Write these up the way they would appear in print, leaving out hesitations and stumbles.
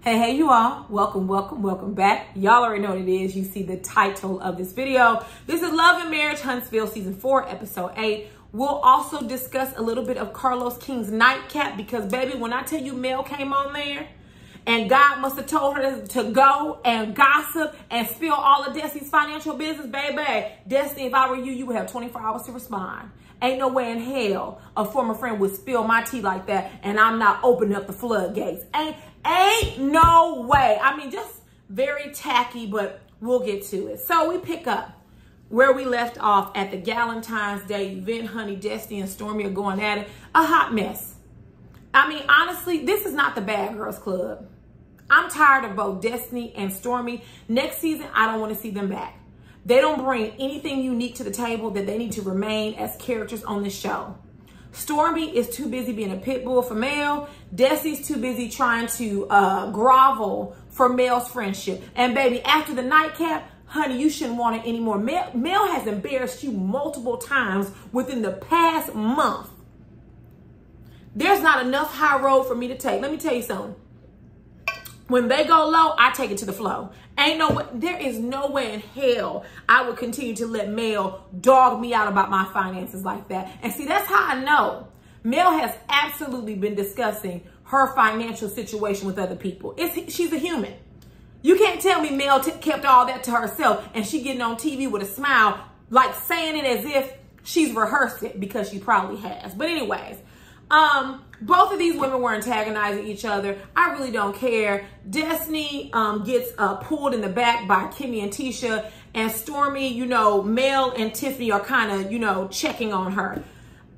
Hey, you all. Welcome back. Y'all already know what it is. You see the title of this video. This is Love and Marriage Huntsville Season 4, Episode 8. We'll also discuss a little bit of Carlos King's nightcap because, baby, when I tell you Mel came on there and God must have told her to go and gossip and spill all of Destiny's financial business, baby. Destiny, if I were you, you would have 24 hours to respond. Ain't no way in hell a former friend would spill my tea like that and I'm not opening up the floodgates. Ain't no way. I mean, just very tacky, but we'll get to it. So we pick up where we left off at the Galentine's Day event. Honey, Destiny and Stormy are going at it. A hot mess. I mean, honestly, this is not the Bad Girls Club. I'm tired of both Destiny and Stormy. Next season, I don't want to see them back. They don't bring anything unique to the table that they need to remain as characters on this show. Stormy is too busy being a pit bull for Mel. Destiny's too busy trying to grovel for Mel's friendship. And baby, after the nightcap, honey, you shouldn't want it anymore. Mel has embarrassed you multiple times within the past month. There's not enough high road for me to take. Let me tell you something. When they go low, I take it to the flow. There is no way in hell I would continue to let Mel dog me out about my finances like that. And see, that's how I know Mel has absolutely been discussing her financial situation with other people. She's a human. You can't tell me Mel kept all that to herself and she getting on TV with a smile, like saying it as if she's rehearsed it, because she probably has. But anyways, both of these women were antagonizing each other. I really don't care. Destiny gets pulled in the back by Kimmy and Tisha, and Stormy, you know, Mel and Tiffany are kind of, you know, checking on her.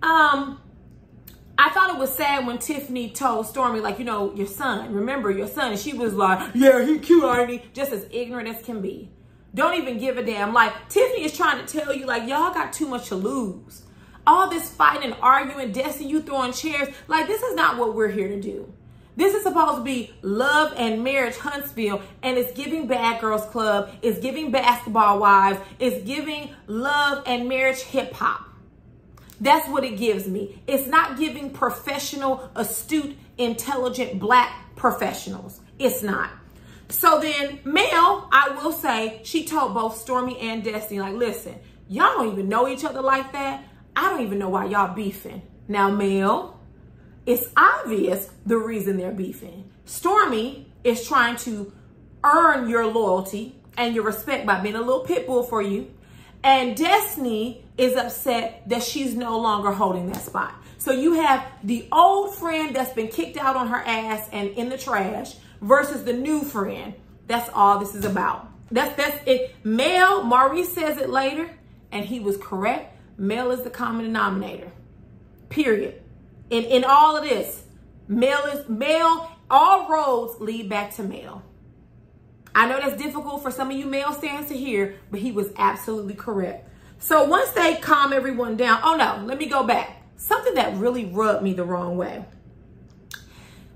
I thought it was sad when Tiffany told Stormy, like, you know, your son, remember your son. And she was like, yeah, he cute, ain't he? Just as ignorant as can be. Don't even give a damn. Like, Tiffany is trying to tell you, like, y'all got too much to lose. All this fighting and arguing, Destiny, you throwing chairs. Like, this is not what we're here to do. This is supposed to be Love and Marriage Huntsville, and it's giving Bad Girls Club, it's giving Basketball Wives, it's giving Love and Marriage hip hop. That's what it gives me. It's not giving professional, astute, intelligent black professionals. It's not. So then Mel, I will say, she told both Stormy and Destiny, like, listen, y'all don't even know each other like that. I don't even know why y'all beefing. Now, Mel, it's obvious the reason they're beefing. Stormy is trying to earn your loyalty and your respect by being a little pit bull for you. And Destiny is upset that she's no longer holding that spot. So you have the old friend that's been kicked out on her ass and in the trash versus the new friend. That's all this is about. That's it. Mel, Maurice says it later, and he was correct. Mel is the common denominator, period. In all of this, Mel, all roads lead back to Mel. I know that's difficult for some of you Mel stands to hear, but he was absolutely correct. So once they calm everyone down, oh no, let me go back. Something that really rubbed me the wrong way.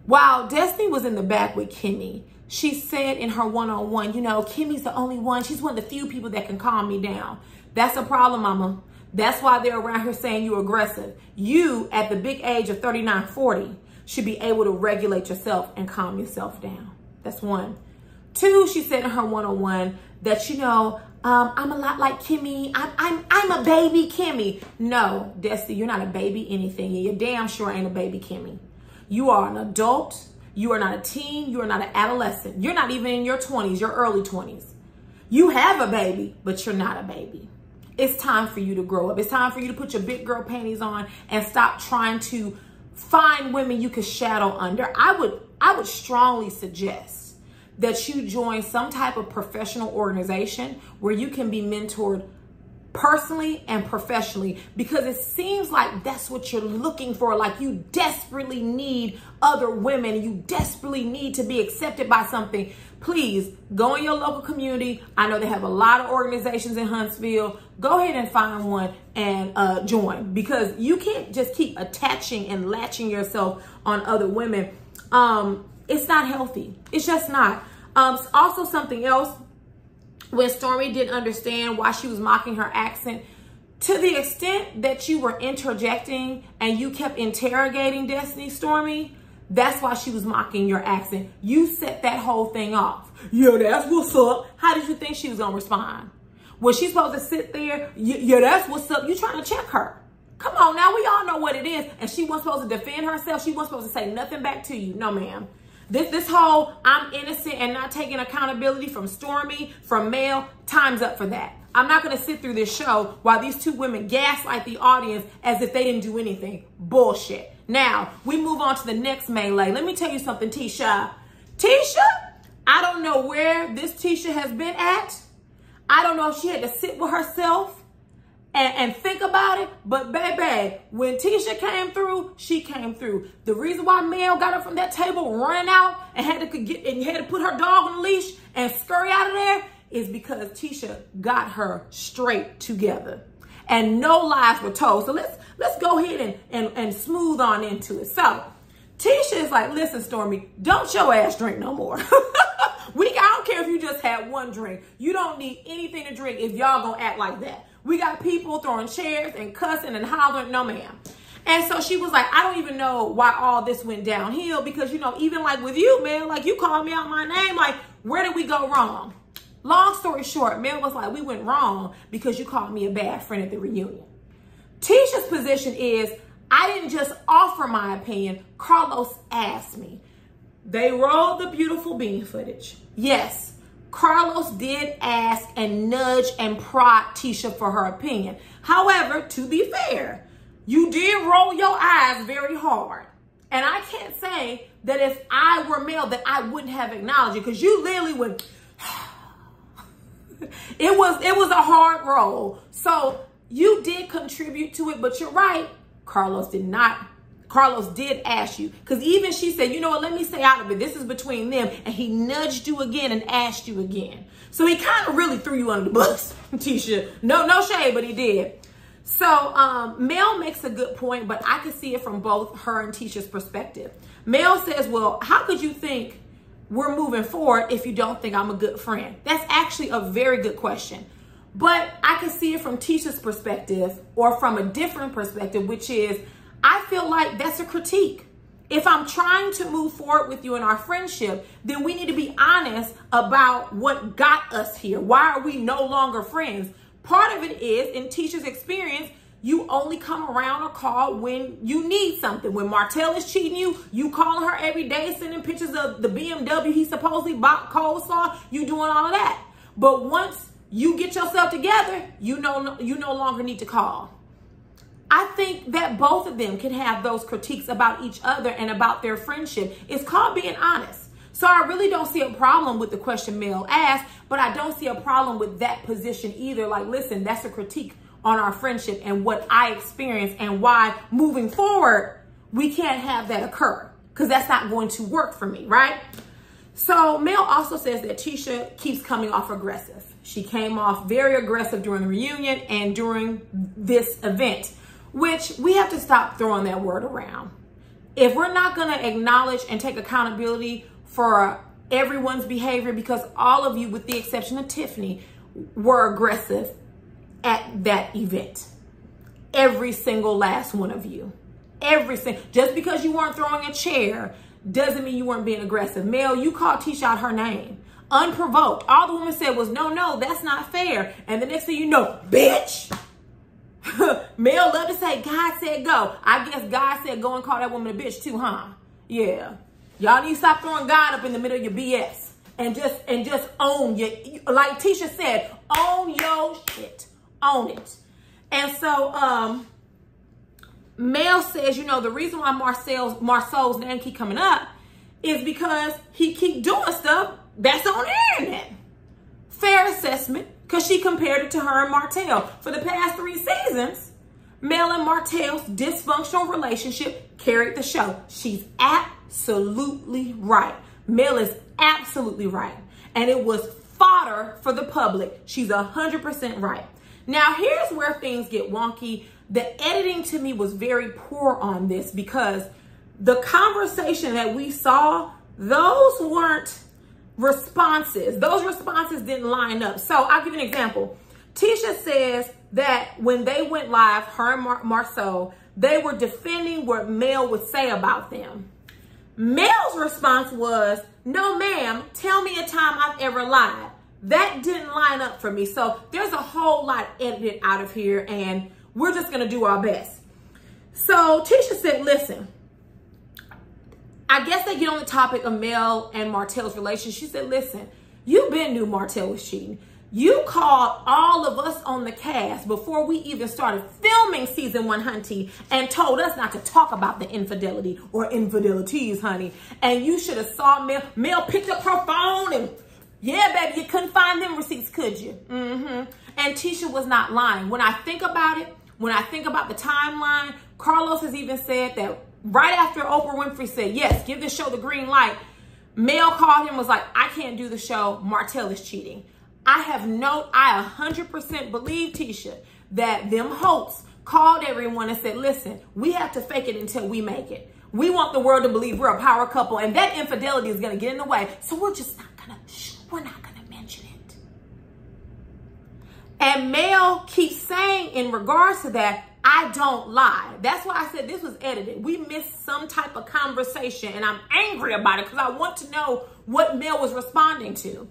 While Destiny was in the back with Kimmy, she said in her one-on-one, you know, Kimmy's the only one. She's one of the few people that can calm me down. That's a problem, mama. That's why they're around here saying you're aggressive. You, at the big age of 39, 40, should be able to regulate yourself and calm yourself down. That's one. Two, she said in her one-on-one that, you know, I'm a lot like Kimmy. I'm a baby Kimmy. No, Destiny, you're not a baby anything. And you damn sure ain't a baby Kimmy. You are an adult. You are not a teen. You are not an adolescent. You're not even in your 20s, your early 20s. You have a baby, but you're not a baby. It's time for you to grow up. It's time for you to put your big girl panties on and stop trying to find women you can shadow under. I would strongly suggest that you join some type of professional organization where you can be mentored personally and professionally, because it seems like that's what you're looking for. Like, you desperately need other women. You desperately need to be accepted by something. Please go in your local community. I know they have a lot of organizations in Huntsville. Go ahead and find one and join, because you can't just keep attaching and latching yourself on other women. It's not healthy. It's just not. Also, something else, when Stormy didn't understand why she was mocking her accent, to the extent that you were interjecting and you kept interrogating Destiny, Stormy, That's why she was mocking your accent. You set that whole thing off. Yeah, that's what's up. How did you think she was going to respond? Was she supposed to sit there? Yeah, that's what's up. You trying to check her. Come on now, we all know what it is. And she wasn't supposed to defend herself. She wasn't supposed to say nothing back to you. No, ma'am. This whole I'm innocent and not taking accountability from Stormy, from Mel, time's up for that. I'm not going to sit through this show while these two women gaslight the audience as if they didn't do anything. Bullshit. Now, we move on to the next melee. Let me tell you something, Tisha. Tisha, I don't know where this Tisha has been at. I don't know if she had to sit with herself and think about it. But baby, when Tisha came through, she came through. The reason why Mel got up from that table running out and had to put her dog on a leash and scurry out of there is because Tisha got her straight together. And no lies were told. So let's go ahead and smooth on into it. So Tisha is like, listen, Stormy, don't your ass drink no more. I don't care if you just had one drink. You don't need anything to drink if y'all gonna act like that. We got people throwing chairs and cussing and hollering. No, ma'am. And so she was like, I don't even know why all this went downhill because, you know, even like with you, Mel, like you called me out my name. Like, where did we go wrong? Long story short, Mel was like, we went wrong because you called me a bad friend at the reunion. Tisha's position is, I didn't just offer my opinion. Carlos asked me. They rolled the beautiful bean footage. Yes, Carlos did ask and nudge and prod Tisha for her opinion. However, to be fair, you did roll your eyes very hard. And I can't say that if I were Mel that I wouldn't have acknowledged it because you literally went, it was a hard roll. So you did contribute to it, but you're right. Carlos did not. Carlos did ask you because even she said, you know what, let me stay out of it. This is between them. And he nudged you again and asked you again. So he kind of really threw you under the bus, Tisha. No shade, but he did. So Mel makes a good point, but I can see it from both her and Tisha's perspective. Mel says, well, how could you think we're moving forward if you don't think I'm a good friend? That's actually a very good question. But I can see it from Tisha's perspective or from a different perspective, which is, I feel like that's a critique. If I'm trying to move forward with you in our friendship, then we need to be honest about what got us here. Why are we no longer friends? Part of it is, in Tisha's experience, you only come around or call when you need something. When Martell is cheating you calling her every day, sending pictures of the BMW he supposedly bought coleslaw, you doing all of that. But once you get yourself together, you no longer need to call. I think that both of them can have those critiques about each other and about their friendship. It's called being honest. So I really don't see a problem with the question Mel asked, but I don't see a problem with that position either. Like, listen, that's a critique on our friendship and what I experienced and why moving forward, we can't have that occur because that's not going to work for me, right? So Mel also says that Tisha keeps coming off aggressive. She came off very aggressive during the reunion and during this event, which we have to stop throwing that word around. If we're not going to acknowledge and take accountability for everyone's behavior, because all of you, with the exception of Tiffany, were aggressive at that event. Every single last one of you. Just because you weren't throwing a chair doesn't mean you weren't being aggressive. Mel, you called Tisha out her name. Unprovoked. All the woman said was, no, that's not fair. And the next thing you know, bitch. Mel loved to say, God said go. I guess God said go and call that woman a bitch too, huh? Yeah. Y'all need to stop throwing God up in the middle of your BS and just own your, like Tisha said, own your shit. Own it. And so Mel says, you know, the reason why Marcel's name keep coming up is because he keep doing stuff that's on the internet. Fair assessment. Because she compared it to her and Martell. For the past 3 seasons, Mel and Martell's dysfunctional relationship carried the show. She's absolutely right. Mel is absolutely right. And it was fodder for the public. She's 100% right. Now, here's where things get wonky. The editing to me was very poor on this because the conversation that we saw, those weren't responses. Those responses didn't line up. So I'll give you an example. Tisha says that when they went live, her and Marceau, they were defending what Mel would say about them. Mel's response was, no, ma'am, tell me a time I've ever lied. That didn't line up for me. So there's a whole lot edited out of here, and we're just going to do our best. So Tisha said, listen, I guess they get on the topic of Mel and Martell's relationship. She said, listen, you been knew Martell was cheating. You called all of us on the cast before we even started filming season 1, Hunty, and told us not to talk about the infidelity or infidelities, honey. And you should have saw Mel. Mel picked up her phone and, yeah, baby, you couldn't find them receipts, could you? And Tisha was not lying. When I think about it, when I think about the timeline, Carlos has even said that right after Oprah Winfrey said, yes, give this show the green light, Mel called him, was like, I can't do the show. Martell is cheating. I 100% believe, Tisha, that them hosts called everyone and said, listen, we have to fake it until we make it. We want the world to believe we're a power couple, and that infidelity is going to get in the way. So we're not going to mention it. And Mel keeps saying in regards to that, I don't lie. That's why I said this was edited. We missed some type of conversation, and I'm angry about it because I want to know what Mel was responding to.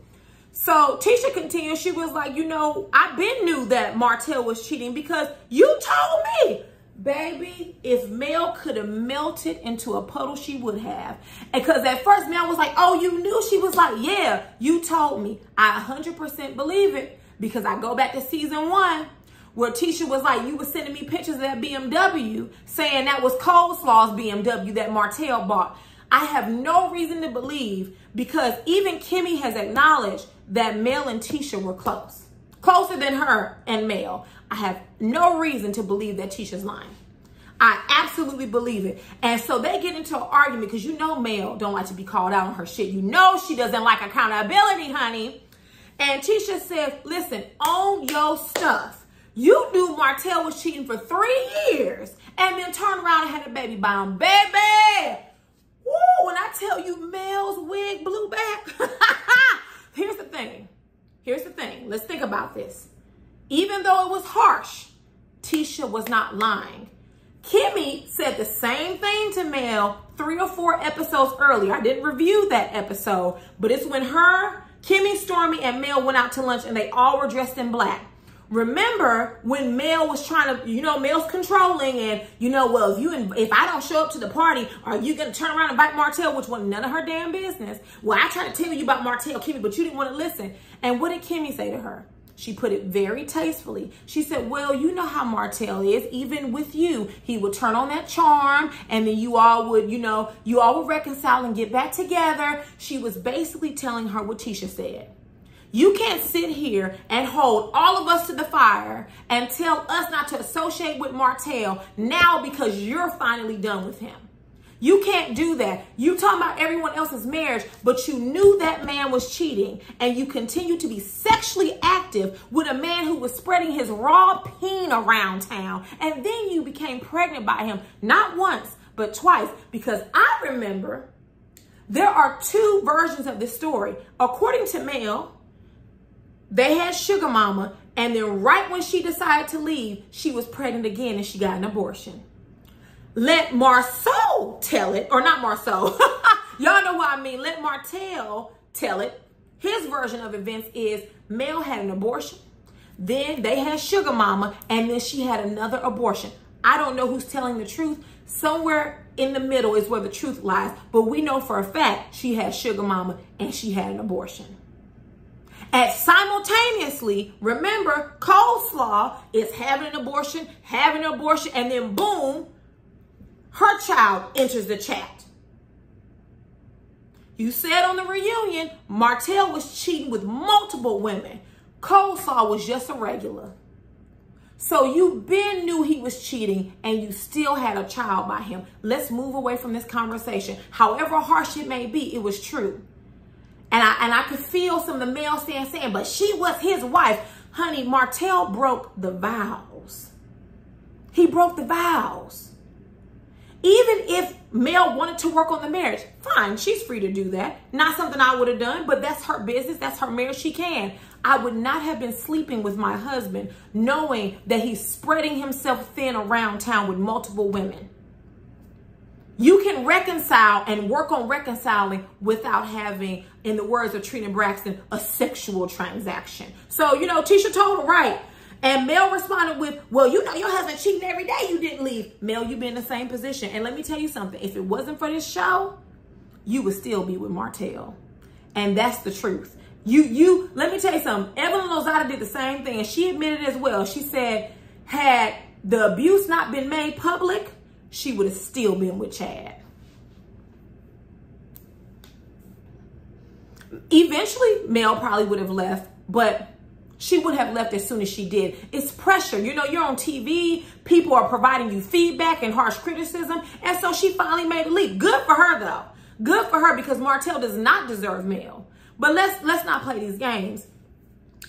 So Tisha continued. She was like, you know, I been knew that Martell was cheating because you told me. Baby, if Mel could have melted into a puddle, she would have. And because at first Mel was like, oh, you knew? She was like, yeah, you told me. I 100% believe it because I go back to season 1 where Tisha was like, you were sending me pictures of that BMW saying that was Coleslaw's BMW that Martell bought. I have no reason to believe because even Kimmy has acknowledged that Mel and Tisha were close. Closer than her and Mel. I have no reason to believe that Tisha's lying. I absolutely believe it. And so they get into an argument because you know Mel don't like to be called out on her shit. You know she doesn't like accountability, honey. And Tisha says, listen, own your stuff. You knew Martell was cheating for 3 years and then turned around and had a baby by him. Baby! Woo, when I tell you Mel's wig blew back. Here's the thing. Here's the thing. Let's think about this. Even though it was harsh, Tisha was not lying. Kimmy said the same thing to Mel 3 or 4 episodes earlier. I didn't review that episode, but it's when her, Kimmy, Stormy, and Mel went out to lunch and they all were dressed in black. Remember when Mel was trying to, you know, Mel's controlling and, you know, well, if I don't show up to the party, are you going to turn around and invite Martell, which was none of her damn business. Well, I tried to tell you about Martell, Kimmy, but you didn't want to listen. And what did Kimmy say to her? She put it very tastefully. She said, well, you know how Martell is. Even with you, he would turn on that charm and then you all would, you know, you all would reconcile and get back together. She was basically telling her what Tisha said. You can't sit here and hold all of us to the fire and tell us not to associate with Martell now because you're finally done with him. You can't do that. You talking about everyone else's marriage, but you knew that man was cheating and you continue to be sexually active with a man who was spreading his raw peen around town. And then you became pregnant by him, not once, but twice, because I remember there are 2 versions of this story. According to Mel, they had Sugar Mama, and then right when she decided to leave, she was pregnant again and she got an abortion. Let Marceau tell it, or not Marceau. Y'all know what I mean. Let Martell tell it. His version of events is Mel had an abortion, then they had Sugar Mama, and then she had another abortion. I don't know who's telling the truth. Somewhere in the middle is where the truth lies, but we know for a fact she had Sugar Mama and she had an abortion. And simultaneously, remember, Coleslaw is having an abortion, and then boom, her child enters the chat. You said on the reunion, Martell was cheating with multiple women. Coleslaw was just a regular. So you been knew he was cheating and you still had a child by him. Let's move away from this conversation. However harsh it may be, it was true. And I could feel some of the male stands saying, but she was his wife. Honey, Martell broke the vows. He broke the vows. Even if Mel wanted to work on the marriage, fine, she's free to do that. Not something I would have done, but that's her business. That's her marriage. She can. I would not have been sleeping with my husband knowing that he's spreading himself thin around town with multiple women. You can reconcile and work on reconciling without having, in the words of Trina Braxton, a sexual transaction. So, you know, Tisha told her right. And Mel responded with, well, you know, your husband cheating every day. You didn't leave. Mel, you've been in the same position. And let me tell you something. If it wasn't for this show, you would still be with Martell. And that's the truth. Let me tell you something. Evelyn Lozada did the same thing. And she admitted as well. She said, had the abuse not been made public, she would have still been with Chad. Eventually, Mel probably would have left, but she would have left as soon as she did. It's pressure. You know, you're on TV. People are providing you feedback and harsh criticism. And so she finally made a leap. Good for her, though. Good for her, because Martell does not deserve Mel. But let's not play these games.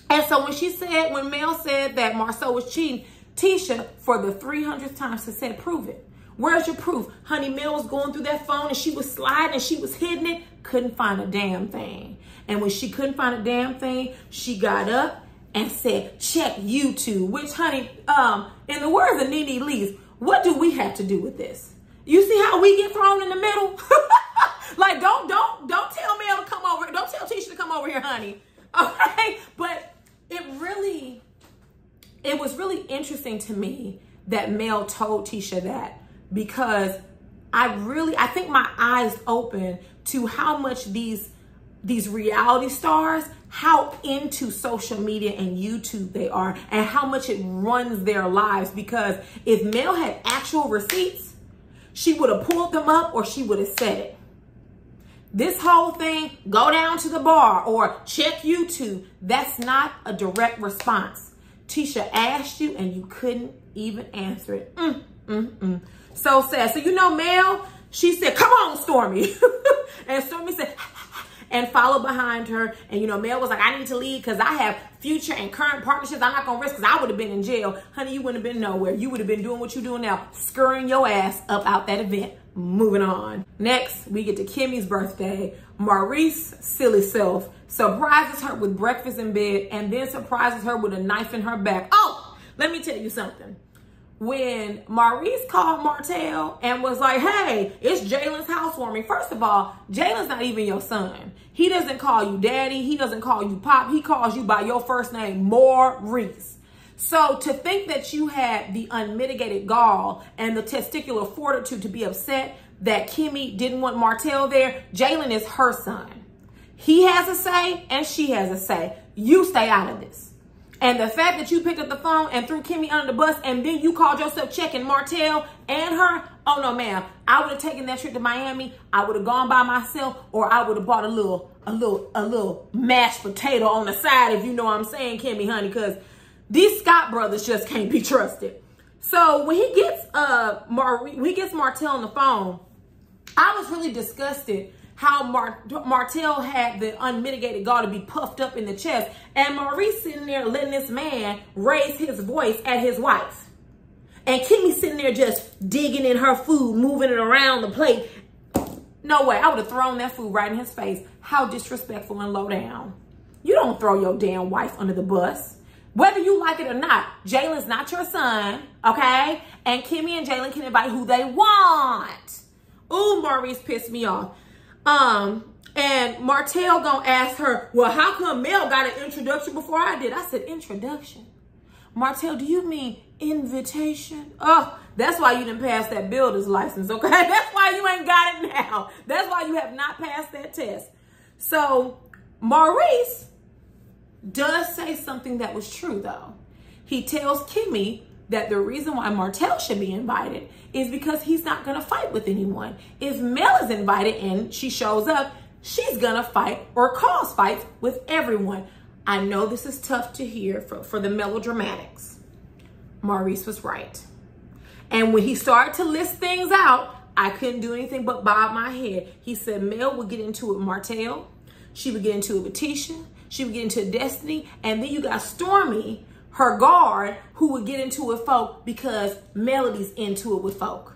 And so when Mel said that Marceau was cheating, Tisha, for the 300th time, said, prove it. Where's your proof? Honey, Mel was going through that phone and she was sliding and she was hitting it. Couldn't find a damn thing. And when she couldn't find a damn thing, she got up and said, check YouTube. Which, honey, in the words of Nene Leakes, what do we have to do with this? You see how we get thrown in the middle? Like, don't tell Mel to come over. Don't tell Tisha to come over here, honey. Okay? But it was really interesting to me that Mel told Tisha that, because I think my eyes opened to how much these reality stars, how into social media and YouTube they are, and how much it runs their lives. Because if Mel had actual receipts, she would have pulled them up or she would have said it. This whole thing, go down to the bar or check YouTube, that's not a direct response. Tisha asked you and you couldn't even answer it. So sad. So, you know, Mel, she said, come on, Stormy. And Stormy said, and followed behind her. And, you know, Mel was like, I need to leave because I have future and current partnerships I'm not going to risk, because I would have been in jail. Honey, you wouldn't have been nowhere. You would have been doing what you're doing now, scurrying your ass up out that event. Moving on. Next, we get to Kimmy's birthday. Maurice, silly self, surprises her with breakfast in bed and then surprises her with a knife in her back. Oh, let me tell you something. When Maurice called Martell and was like, hey, it's Jalen's housewarming. First of all, Jalen's not even your son. He doesn't call you daddy. He doesn't call you pop. He calls you by your first name, Maurice. So to think that you had the unmitigated gall and the testicular fortitude to be upset that Kimmy didn't want Martell there, Jalen is her son. He has a say and she has a say. You stay out of this. And the fact that you picked up the phone and threw Kimmy under the bus and then you called yourself checking Martell and her, oh no, ma'am. I would have taken that trip to Miami. I would have gone by myself, or I would have bought a little mashed potato on the side, if you know what I'm saying, Kimmy, honey, because these Scott brothers just can't be trusted. So when he gets Martell on the phone, I was really disgusted how Martell had the unmitigated gall to be puffed up in the chest, and Maurice sitting there letting this man raise his voice at his wife. And Kimmy sitting there just digging in her food, moving it around the plate. No way, I would have thrown that food right in his face. How disrespectful and low down. You don't throw your damn wife under the bus. Whether you like it or not, Jalen's not your son, okay? And Kimmy and Jalen can invite who they want. Ooh, Maurice pissed me off. And Martell gonna ask her, well, how come Mel got an introduction before I did? I said, introduction? Martell, do you mean invitation? Oh, that's why you didn't pass that builder's license, okay? That's why you ain't got it now. That's why you have not passed that test. So Maurice does say something that was true, though. He tells Kimmy that the reason why Martell should be invited is because he's not going to fight with anyone. If Mel is invited and she shows up, she's going to fight or cause fights with everyone. I know this is tough to hear for the melodramatics. Maurice was right. And when he started to list things out, I couldn't do anything but bob my head. He said Mel would get into it with Martell. She would get into it with Tisha. She would get into Destiny. And then you got Stormy, her guard, who would get into it with folk because Melody's into it with folk.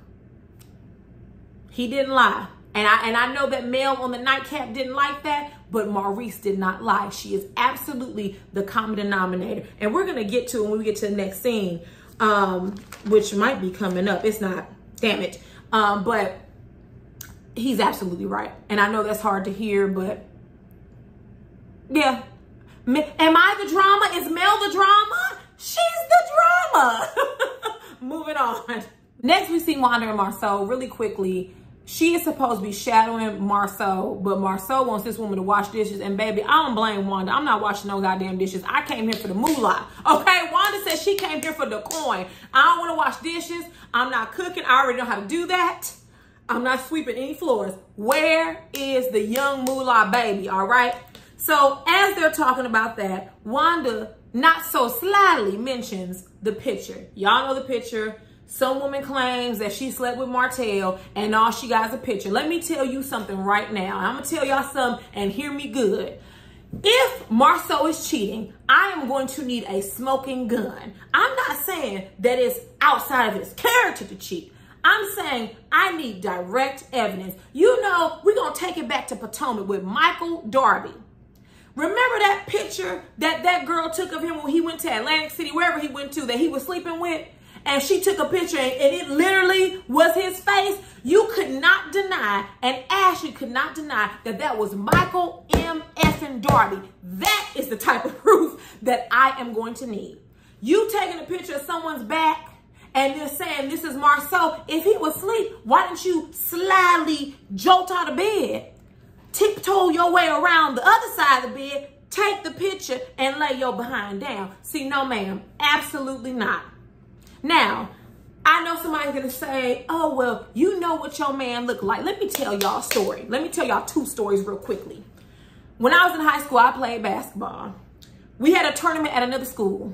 He didn't lie. And I know that Mel on the nightcap didn't like that, but Maurice did not lie. She is absolutely the common denominator. And we're going to get to it when we get to the next scene, which might be coming up. It's not, damn it. But he's absolutely right. And I know that's hard to hear, but yeah. Am I the drama? Is Mel the drama? She's the drama. Moving on. Next, we see Wanda and Marceau really quickly. She is supposed to be shadowing Marceau, but Marceau wants this woman to wash dishes. And baby, I don't blame Wanda. I'm not washing no goddamn dishes. I came here for the moolah. Okay, Wanda says she came here for the coin. I don't want to wash dishes. I'm not cooking. I already know how to do that. I'm not sweeping any floors. Where is the young moolah baby, all right? So as they're talking about that, Wanda not so slyly mentions the picture. Y'all know the picture. Some woman claims that she slept with Martell and all she got is a picture. Let me tell you something right now. I'm going to tell y'all something and hear me good. If Marceau is cheating, I am going to need a smoking gun. I'm not saying that it's outside of his character to cheat. I'm saying I need direct evidence. You know, we're going to take it back to Potomac with Michael Darby. Remember that picture that girl took of him when he went to Atlantic City, wherever he went to, that he was sleeping with? And she took a picture and it literally was his face. You could not deny, and Ashley could not deny, that that was Michael M. effing Darby. That is the type of proof that I am going to need. You taking a picture of someone's back and then saying this is Marceau. If he was asleep, why didn't you slyly jolt out of bed, tiptoe your way around the other side of the bed, take the picture, and lay your behind down? See, no ma'am, absolutely not. Now, I know somebody's going to say, oh, well, you know what your man looked like. Let me tell y'all a story. Let me tell y'all two stories real quickly. When I was in high school, I played basketball. We had a tournament at another school.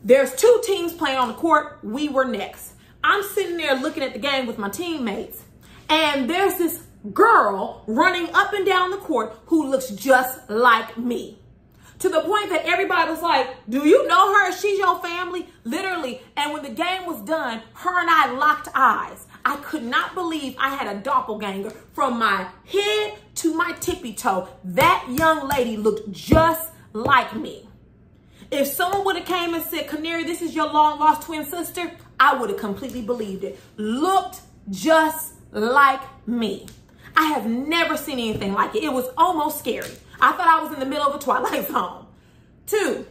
There's two teams playing on the court. We were next. I'm sitting there looking at the game with my teammates. And there's this girl running up and down the court who looks just like me. To the point that everybody was like, do you know her? She's your family? Literally. And when the game was done, her and I locked eyes. I could not believe I had a doppelganger from my head to my tippy toe. That young lady looked just like me. If someone would have came and said, Canary, this is your long lost twin sister, I would have completely believed it. Looked just like me. I have never seen anything like it. It was almost scary. I thought I was in the middle of a Twilight Zone. 2,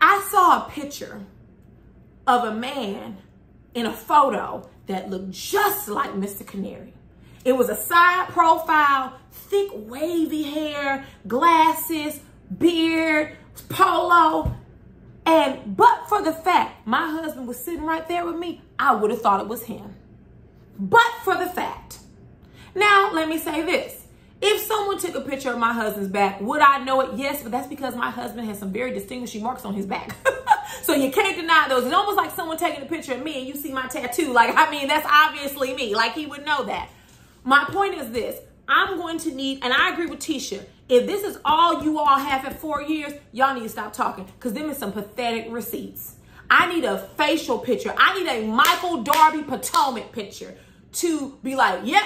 I saw a picture of a man in a photo that looked just like Mr. Canary. It was a side profile, thick wavy hair, glasses, beard, polo. But for the fact my husband was sitting right there with me, I would have thought it was him. But for the fact. Now, let me say this. If someone took a picture of my husband's back, would I know it? Yes, but that's because my husband has some very distinguishing marks on his back. So you can't deny those. It's almost like someone taking a picture of me and you see my tattoo. Like, I mean, that's obviously me. Like, he would know that. My point is this. I'm going to need, and I agree with Tisha, if this is all you all have at 4 years, y'all need to stop talking, because them is some pathetic receipts. I need a facial picture. I need a Michael Darby Potomac picture to be like, yep,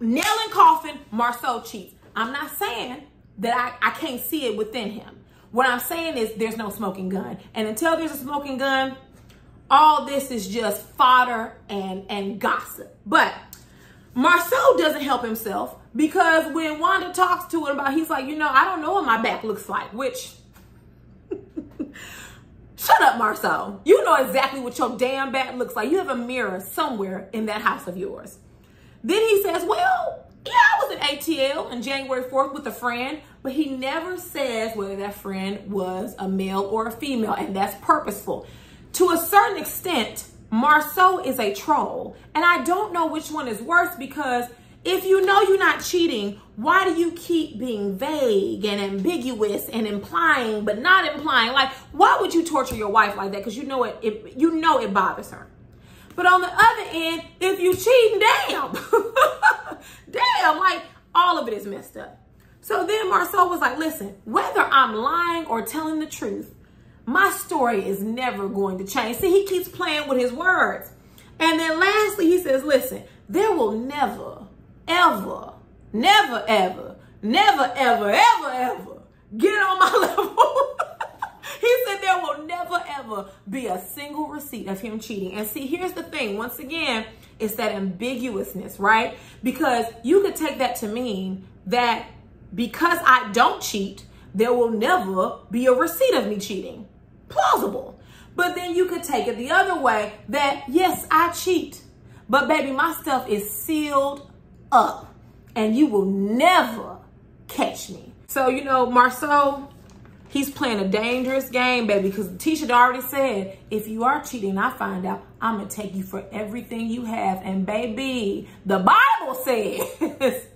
nail and coffin, Marceau cheats. I'm not saying that I can't see it within him. What I'm saying is there's no smoking gun. And until there's a smoking gun, all this is just fodder and gossip. But Marceau doesn't help himself, because when Wanda talks to him about, he's like, you know, I don't know what my back looks like, which, shut up, Marceau. You know exactly what your damn back looks like. You have a mirror somewhere in that house of yours. Then he says, well, yeah, I was at ATL on January 4th with a friend, but he never says whether that friend was a male or a female, and that's purposeful. To a certain extent, Marceau is a troll, and I don't know which one is worse, because if you know you're not cheating, why do you keep being vague and ambiguous and implying but not implying? Like, why would you torture your wife like that? Because you know it bothers her. But on the other end, if you cheating, damn. Damn, like, all of it is messed up. So then Marceau was like, listen, whether I'm lying or telling the truth, my story is never going to change. See, he keeps playing with his words. And then lastly, he says, listen, there will never, ever, get on my level. He said there will never, ever be a single receipt of him cheating. And see, here's the thing. Once again, it's that ambiguousness, right? Because you could take that to mean that because I don't cheat, there will never be a receipt of me cheating. Plausible. But then you could take it the other way that, yes, I cheat. But baby, my stuff is sealed up and you will never catch me. So, you know, Marceau, he's playing a dangerous game, baby, because Tisha already said, if you are cheating, I find out, I'm going to take you for everything you have. And baby, the Bible says,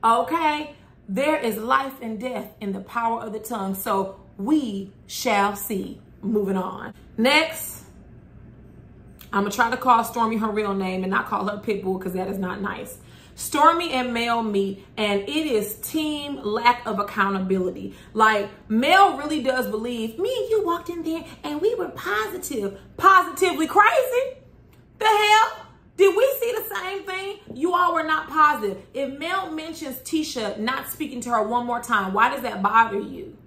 okay, there is life and death in the power of the tongue. So we shall see. Moving on. Next, I'm going to try to call Stormy her real name and not call her Pitbull because that is not nice. Stormy and Mel meet and it is team lack of accountability. Like, Mel really does believe me and you walked in there and we were positively crazy. The hell? Did we see the same thing? You all were not positive. If Mel mentions Tisha not speaking to her one more time, why does that bother you?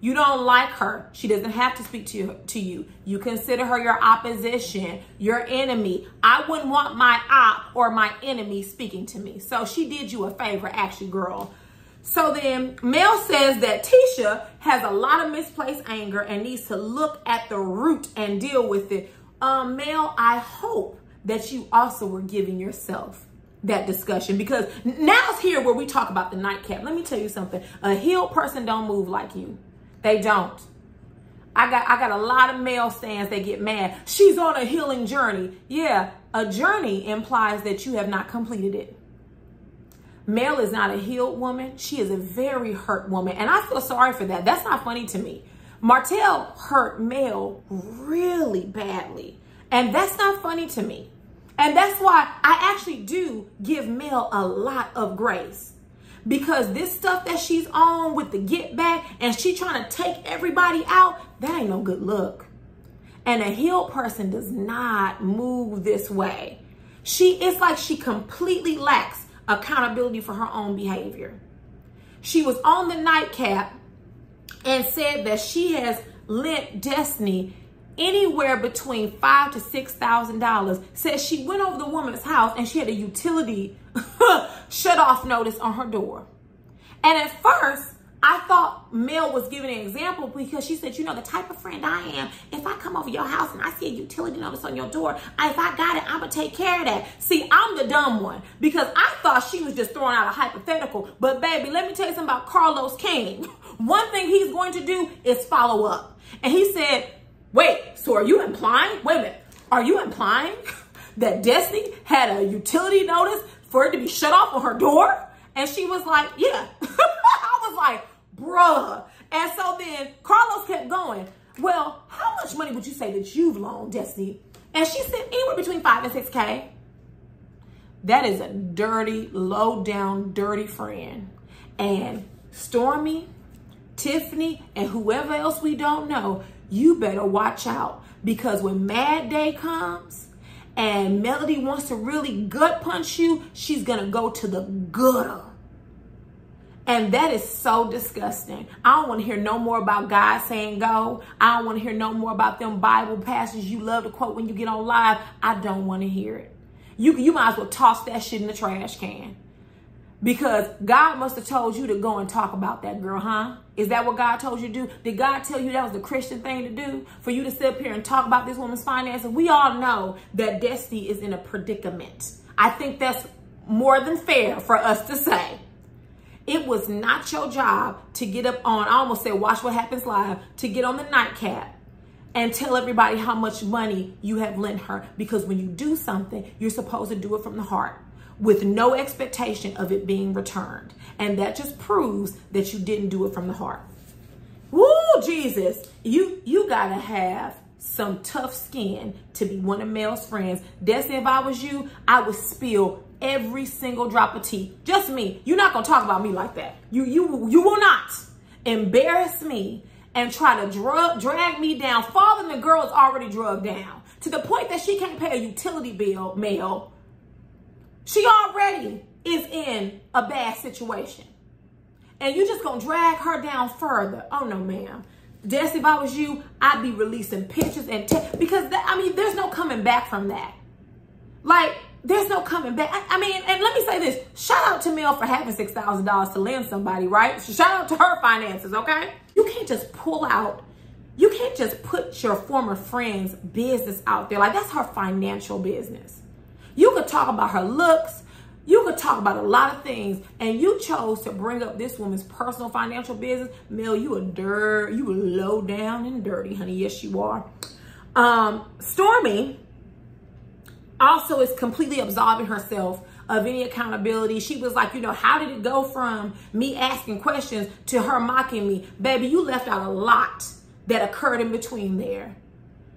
You don't like her. She doesn't have to speak to you. You consider her your opposition, your enemy. I wouldn't want my op or my enemy speaking to me. So she did you a favor, actually, girl. So then Mel says that Tisha has a lot of misplaced anger and needs to look at the root and deal with it. Mel, I hope that you also were giving yourself that discussion, because now's here where we talk about the nightcap. Let me tell you something. A healed person don't move like you. They don't. I got a lot of male stands that get mad. She's on a healing journey. Yeah, a journey implies that you have not completed it. Mel is not a healed woman. She is a very hurt woman. And I feel sorry for that. That's not funny to me. Martell hurt Mel really badly. And that's not funny to me. And that's why I actually do give Mel a lot of grace. Because this stuff that she's on with the get back and she trying to take everybody out, that ain't no good look. And a healed person does not move this way. It's like she completely lacks accountability for her own behavior. She was on the nightcap and said that she has lent Destiny anywhere between $5,000 to $6,000. Says she went over the woman's house and she had a utility shut off notice on her door. And at first, I thought Mel was giving an example because she said, you know, the type of friend I am, if I come over your house and I see a utility notice on your door, if I got it, I'm going to take care of that. See, I'm the dumb one because I thought she was just throwing out a hypothetical. But baby, let me tell you something about Carlos King. One thing he's going to do is follow up. And he said, wait, so are you implying, wait a minute, are you implying that Destiny had a utility notice for it to be shut off on her door? And she was like, yeah. I was like, bruh. And so then Carlos kept going, well, how much money would you say that you've loaned Destiny? And she said anywhere between 5 and 6K. That is a dirty, low down, dirty friend. And Stormy, Tiffany, and whoever else we don't know, you better watch out, because when Mad Day comes and Melody wants to really gut punch you, she's going to go to the gutter. And that is so disgusting. I don't want to hear no more about God saying go. I don't want to hear no more about them Bible passages you love to quote when you get on live. I don't want to hear it. You might as well toss that shit in the trash can. Because God must have told you to go and talk about that girl, huh? Is that what God told you to do? Did God tell you that was the Christian thing to do? For you to sit up here and talk about this woman's finances? We all know that Destiny is in a predicament. I think that's more than fair for us to say. It was not your job to get up on, I almost said Watch What Happens Live, to get on the nightcap and tell everybody how much money you have lent her. Because when you do something, you're supposed to do it from the heart, with no expectation of it being returned. And that just proves that you didn't do it from the heart. Woo, Jesus. You gotta have some tough skin to be one of Mel's friends. Destiny, if I was you, I would spill every single drop of tea. Just me. You're not gonna talk about me like that. You will not embarrass me and try to drag me down. Father and the girl is already drugged down to the point that she can't pay a utility bill, Mel. She already is in a bad situation. And you just gonna drag her down further. Oh no, ma'am. Destiny, if I was you, I'd be releasing pictures and because there's no coming back from that. Like, there's no coming back. I mean, and let me say this. Shout out to Mel for having $6,000 to lend somebody, right? So shout out to her finances, okay? You can't just pull out. You can't just put your former friend's business out there. Like, that's her financial business. You could talk about her looks. You could talk about a lot of things, and you chose to bring up this woman's personal financial business. Mel, you were low down and dirty, honey. Yes, you are. Stormy also is completely absolving herself of any accountability. She was like, you know, how did it go from me asking questions to her mocking me? Baby, you left out a lot that occurred in between there.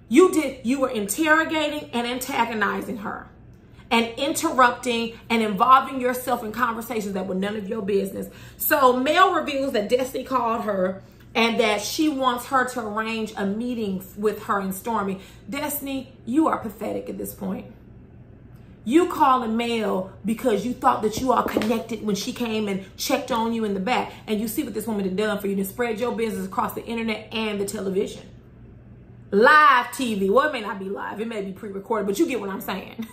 You were interrogating and antagonizing her, and interrupting and involving yourself in conversations that were none of your business. So Mel reveals that Destiny called her and that she wants her to arrange a meeting with her and Stormy. Destiny, you are pathetic at this point. You calling Mel because you thought that you all connected when she came and checked on you in the back. And you see what this woman had done for you to spread your business across the internet and the television. Live TV. Well, it may not be live. It may be pre-recorded, but you get what I'm saying.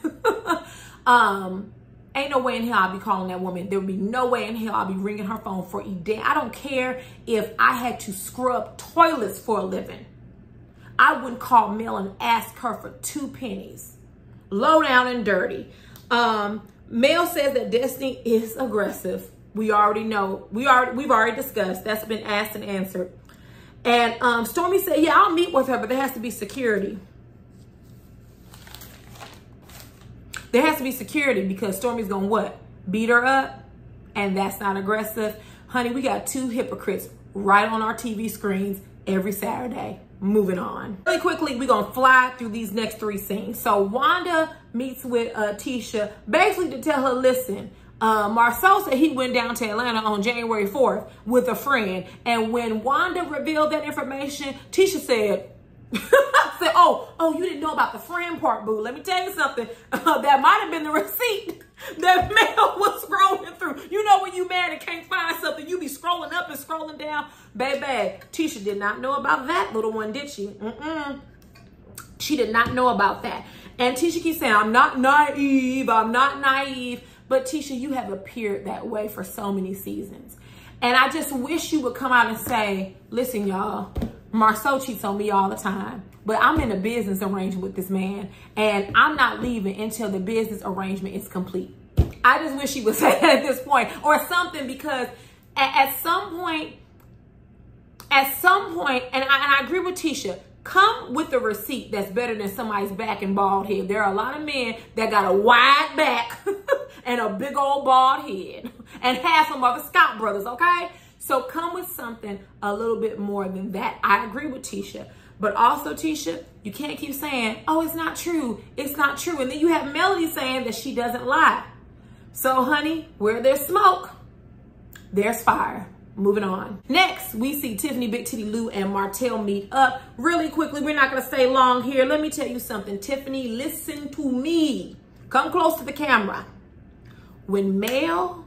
Ain't no way in hell I'll be calling that woman. There would be no way in hell I'll be ringing her phone for a day. I don't care if I had to scrub toilets for a living. I wouldn't call Mel and ask her for 2 pennies. Low down and dirty. Mel says that Destiny is aggressive. We already know. We've already discussed. That's been asked and answered. And Stormy said, yeah, I'll meet with her, but there has to be security. There has to be security because Stormy's going to what? Beat her up? And that's not aggressive. Honey, we got 2 hypocrites right on our TV screens every Saturday. Moving on. Really quickly, we're going to fly through these next 3 scenes. So Wanda meets with Tisha basically to tell her, listen, Marceau said he went down to Atlanta on January 4th with a friend. And when Wanda revealed that information, Tisha said, oh, you didn't know about the friend part, boo. Let me tell you something. That might have been the receipt that Mel was scrolling through. You know when you mad and can't find something, you be scrolling up and scrolling down. Baby, Tisha did not know about that little one, did she? She did not know about that. And Tisha keeps saying, I'm not naive. But Tisha, you have appeared that way for so many seasons. And I just wish you would come out and say, listen, y'all, Marceau cheats on me all the time, but I'm in a business arrangement with this man, and I'm not leaving until the business arrangement is complete. I just wish she would say that at this point or something, because at some point, and I agree with Tisha, come with a receipt that's better than somebody's back and bald head. There are a lot of men that got a wide back and a big old bald head, and half of them are the Scott brothers, okay? So come with something a little bit more than that. I agree with Tisha. But also, Tisha, you can't keep saying, oh, it's not true. It's not true. And then you have Melody saying that she doesn't lie. So, honey, where there's smoke, there's fire. Moving on. Next, we see Tiffany, Big Titty Lou, and Martell meet up. Really quickly, we're not going to stay long here. Let me tell you something. Tiffany, listen to me. Come close to the camera. When Mel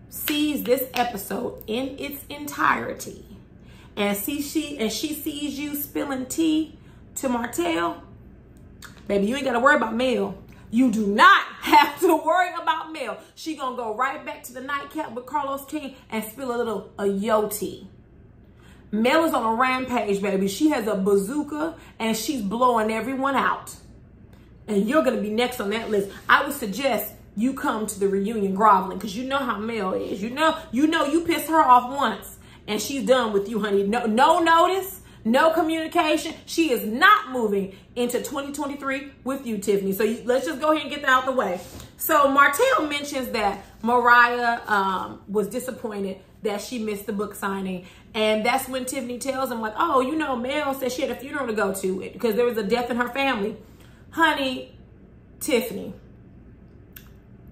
sees this episode in its entirety and she sees you spilling tea to Martell, baby, you ain't got to worry about Mel. You do not have to worry about Mel. She gonna go right back to the nightcap with Carlos King and spill a little of yo tea. Mel is on a rampage, baby. She has a bazooka and she's blowing everyone out. And you're gonna be next on that list. I would suggest you come to the reunion groveling, because you know how Mel is. You know you pissed her off once and she's done with you, honey. No notice, no communication. She is not moving into 2023 with you, Tiffany. So let's just go ahead and get that out the way. So Martell mentions that Mariah was disappointed that she missed the book signing. And that's when Tiffany tells him, like, oh, you know, Mel said she had a funeral to go to because there was a death in her family. Honey, Tiffany,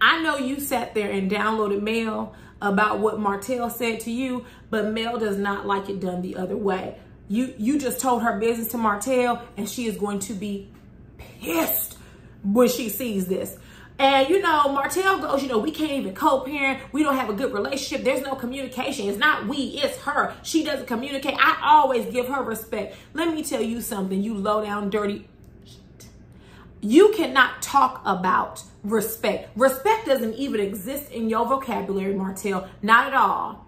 I know you sat there and downloaded Mel about what Martell said to you, but Mel does not like it done the other way. You just told her business to Martell, and she is going to be pissed when she sees this. And, you know, Martell goes, you know, we can't even co-parent. We don't have a good relationship. There's no communication. It's not we, it's her. She doesn't communicate. I always give her respect. Let me tell you something, you low down, dirty. You cannot talk about respect. Respect doesn't even exist in your vocabulary, Martell. Not at all.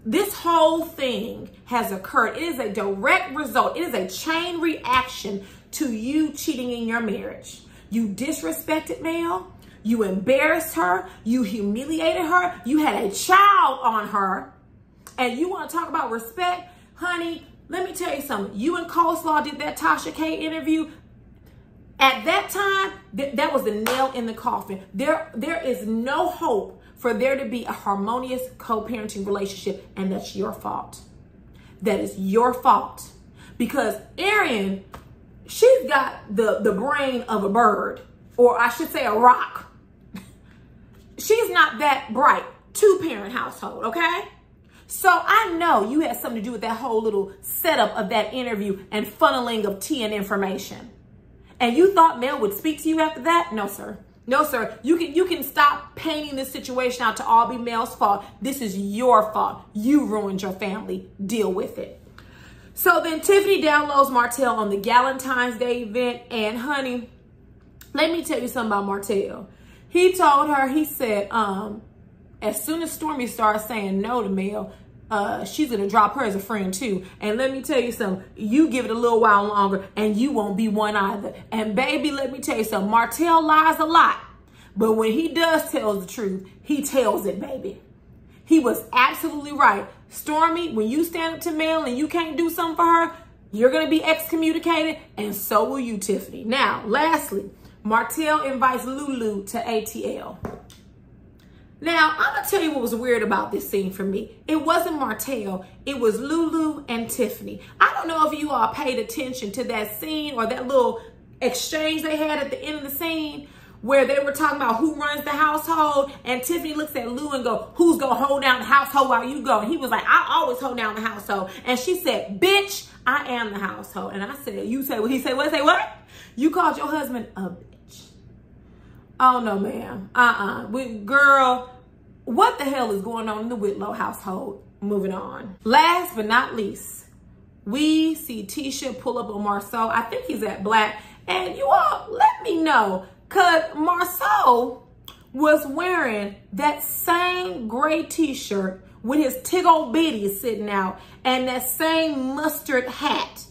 This whole thing has occurred. It is a direct result. It is a chain reaction to you cheating in your marriage. You disrespected Mel. You embarrassed her. You humiliated her. You had a child on her. And you want to talk about respect? Honey, let me tell you something. You and Coleslaw did that Tasha K interview. At that time, that was the nail in the coffin. There is no hope for there to be a harmonious co-parenting relationship, and that's your fault. That is your fault. Because Erin, she's got the brain of a bird, or I should say a rock. She's not that bright. Two-parent household, okay? So I know you had something to do with that whole little setup of that interview and funneling of tea and information. And you thought Mel would speak to you after that? No, sir. No, sir. You can stop painting this situation out to all be Mel's fault. This is your fault. You ruined your family. Deal with it. So then Tiffany downloads Martell on the Galentine's Day event. And honey, let me tell you something about Martell. He told her, he said, as soon as Stormy starts saying no to Mel, she's going to drop her as a friend too. And let me tell you something, you give it a little while longer and you won't be one either. And baby, let me tell you something, Martell lies a lot. But when he does tell the truth, he tells it, baby. He was absolutely right. Stormy, when you stand up to Mel and you can't do something for her, you're going to be excommunicated, and so will you, Tiffany. Now, lastly, Martell invites Lulu to ATL. Now, I'm going to tell you what was weird about this scene for me. It wasn't Martell. It was Lulu and Tiffany. I don't know if you all paid attention to that scene or that little exchange they had at the end of the scene where they were talking about who runs the household, and Tiffany looks at Lou and go, who's going to hold down the household while you go? And he was like, I always hold down the household. And she said, bitch, I am the household. And I said, you say what? He said, what? Say what? You called your husband a bitch. Oh, no, ma'am. Girl, what the hell is going on in the Whitlow household? Moving on. Last but not least, we see Tisha pull up on Marceau. I think he's at Black. And you all, let me know. Because Marceau was wearing that same gray t-shirt with his tig-old bitties sitting out and that same mustard hat.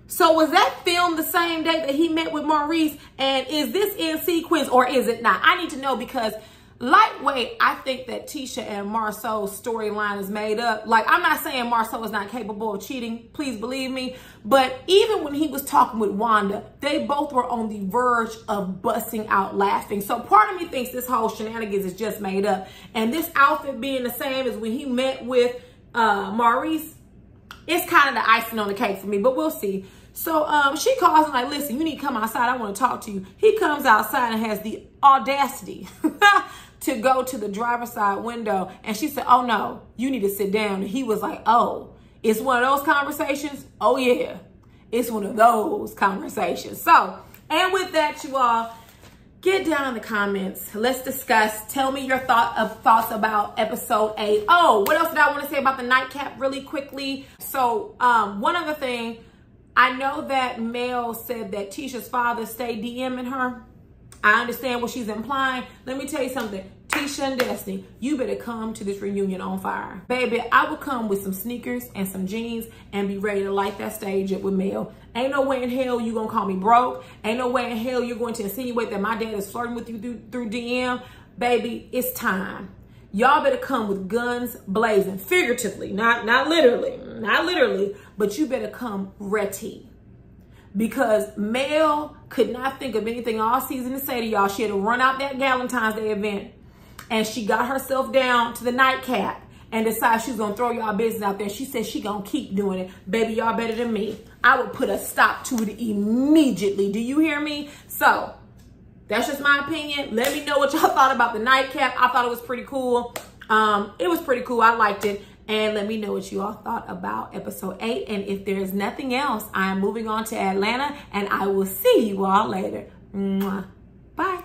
So was that filmed the same day that he met with Maurice? And is this in sequence or is it not? I need to know, because lightweight, I think that Tisha and Marceau's storyline is made up. Like, I'm not saying Marceau is not capable of cheating, please believe me. But even when he was talking with Wanda, they both were on the verge of busting out laughing. So part of me thinks this whole shenanigans is just made up. And this outfit being the same as when he met with Maurice, it's kind of the icing on the cake for me, but we'll see. So she calls him like, listen, you need to come outside. I want to talk to you. He comes outside and has the audacity to go to the driver's side window. And she said, oh, no, you need to sit down. And he was like, oh, it's one of those conversations? Oh, yeah, it's one of those conversations. So, and with that, you all, get down in the comments. Let's discuss. Tell me your thoughts about episode 8. Oh, what else did I want to say about the nightcap really quickly? So, one other thing. I know that Mel said that Tisha's father stayed DMing her. I understand what she's implying. Let me tell you something. Tisha and Destiny, you better come to this reunion on fire. Baby, I would come with some sneakers and some jeans and be ready to light that stage up with Mel. Ain't no way in hell you gonna call me broke. Ain't no way in hell you're going to insinuate that my dad is flirting with you through DM. Baby, it's time. Y'all better come with guns blazing, figuratively, not literally, but you better come ready. Because Mel could not think of anything all season to say to y'all. She had to run out that Galentine's Day event, and she got herself down to the nightcap and decided she was gonna throw y'all business out there. She said she gonna keep doing it. Baby, y'all better than me. I would put a stop to it immediately. Do you hear me? So, that's just my opinion. Let me know what y'all thought about the nightcap. I thought it was pretty cool. It was pretty cool. I liked it. And let me know what you all thought about episode 8. And if there's nothing else, I am moving on to Atlanta. And I will see you all later. Mwah. Bye.